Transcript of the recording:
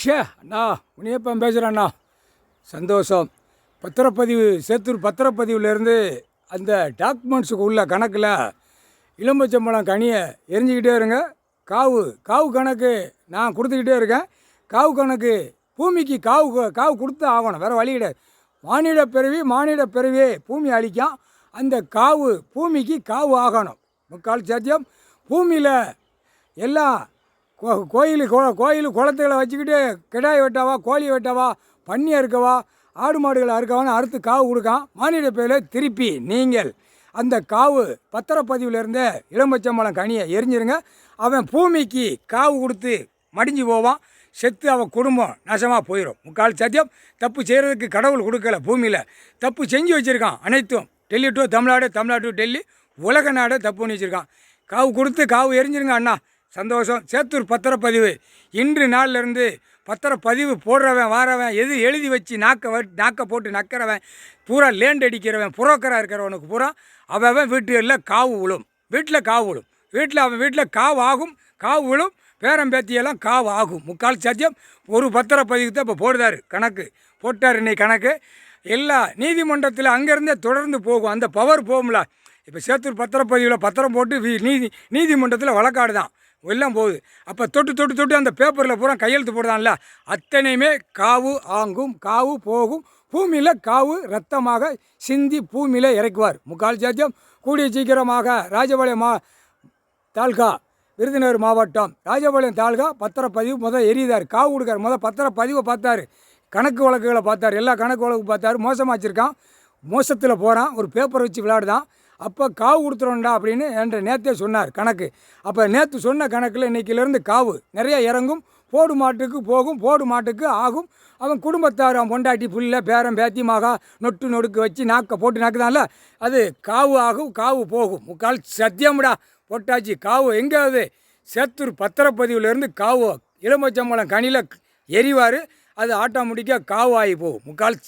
ஷே அண்ணா முனியப்பன் பேசுகிறேண்ணா. சந்தோஷம். பத்திரப்பதிவு சேத்தூர் பத்திரப்பதிவுலேருந்து அந்த டாக்குமெண்ட்ஸுக்கு உள்ள கணக்கில் இளம்பச்சம்பழம் கனியை எரிஞ்சிக்கிட்டே இருங்க. காவு காவு கணக்கு நான் கொடுத்துக்கிட்டே இருக்கேன். காவு கணக்கு பூமிக்கு காவு கொடுத்து ஆகணும், வேறு வழி கிடையாது. மானிட பிறவியே பூமி அழிக்கும். அந்த காவு பூமிக்கு காவு ஆகணும். முக்கால் சத்தியம். பூமியில் எல்லாம் கோயில் குளத்துகளை வச்சுக்கிட்டு கிடாய் வெட்டவா, கோழி வெட்டவா, பன்னி அறுக்கவா, ஆடு மாடுகளை அறுக்கவான்னு அறுத்து காவு கொடுக்கான். மானிட பேரில் திருப்பி நீங்கள் அந்த காவு பத்திரப்பதிவுலேருந்து இளம்பச்சம்பழம் கனியை எரிஞ்சிருங்க. அவன் பூமிக்கு காவு கொடுத்து மடிஞ்சு போவான். செத்து அவன் குடும்பம் நாசமாக போயிடும். முக்கால் சத்தியம். தப்பு செய்கிறதுக்கு கடவுள் கொடுக்கல. பூமியில் தப்பு செஞ்சு வச்சுருக்கான். அனைத்தும் டெல்லி டு தமிழ்நாடு, தமிழ்நாடு டு டெல்லி, உலக நாடு தப்பு பண்ணி வச்சுருக்கான். காவு கொடுத்து காவு எரிஞ்சிருங்க அண்ணா. சந்தோஷம். சேத்தூர் பத்திரப்பதிவு இன்று நாள்லேருந்து பத்திரப்பதிவு போடுறவன் வாரவன் எது எழுதி வச்சு நாக்க போட்டு நக்கிறவன் பூரா லேண்ட் அடிக்கிறவன் புரோக்கராக இருக்கிறவனுக்கு பூரா அவன் வீட்டுகளில் காவு விழும். அவன் வீட்டில் காவு ஆகும், காவு விழும். பேரம்பேத்தியெல்லாம் காவு ஆகும். முக்கால் சத்தியம். ஒரு பத்திரப்பதிவு தான் இப்போ போடுதார் கணக்கு போட்டார். இன்னைக்கு கணக்கு எல்லா நீதிமன்றத்தில் அங்கேருந்தே தொடர்ந்து போகும். அந்த பவர் போகும்ல. இப்போ சேத்தூர் பத்திரப்பதிவில் பத்திரம் போட்டு நீதிமன்றத்தில் வழக்காடு தான் எல்லாம் போகுது. அப்போ தொட்டு அந்த பேப்பரில் பூரா கையெழுத்து போடுதான்ல, அத்தனையுமே காவு ஆங்கும், காவு போகும். பூமியில் காவு ரத்தமாக சிந்தி பூமியில் இறக்குவார். முக்கால் சாத்தியம். கூடிய சீக்கிரமாக ராஜபாளையம் தாலுகா, விருதுநகர் மாவட்டம் ராஜபாளையம் தாலுகா பத்திரப்பதிவு எரியுதார். காவு கொடுக்கார். பத்திரப்பதிவை பார்த்தார், கணக்கு வழக்குகளை பார்த்தார், எல்லா கணக்கு வழக்கு பார்த்தார். மோசமாக வச்சுருக்கான். மோசத்தில் போகிறான். ஒரு பேப்பர் வச்சு விளையாடுதான். அப்போ காவு கொடுத்துருவோண்டா அப்படின்னு என்ற நேற்றே சொன்னார் கணக்கு. அப்போ நேற்று சொன்ன கணக்கில் இன்றைக்கிலேருந்து காவு நிறைய இறங்கும். போடு மாட்டுக்கு போகும், போடு மாட்டுக்கு ஆகும். அவன் குடும்பத்தார், அவன் பொண்டாட்டி புள்ள பேரம் பேத்தி மகா நொடுக்கு வச்சு நாக்க போட்டு நாக்குதான்ல, அது காவு ஆகும், காவு போகும். முக்கால் சத்தியம்டா போட்டாச்சு. காவு எங்கேயாவது சேத்தூர் பத்திரப்பதிவுலேருந்து காவு இளம்பச்சம்பழம் கனியில் எரிவார். அது ஆட்டோமேட்டிக்காக காவு ஆகி போகும். முக்கால்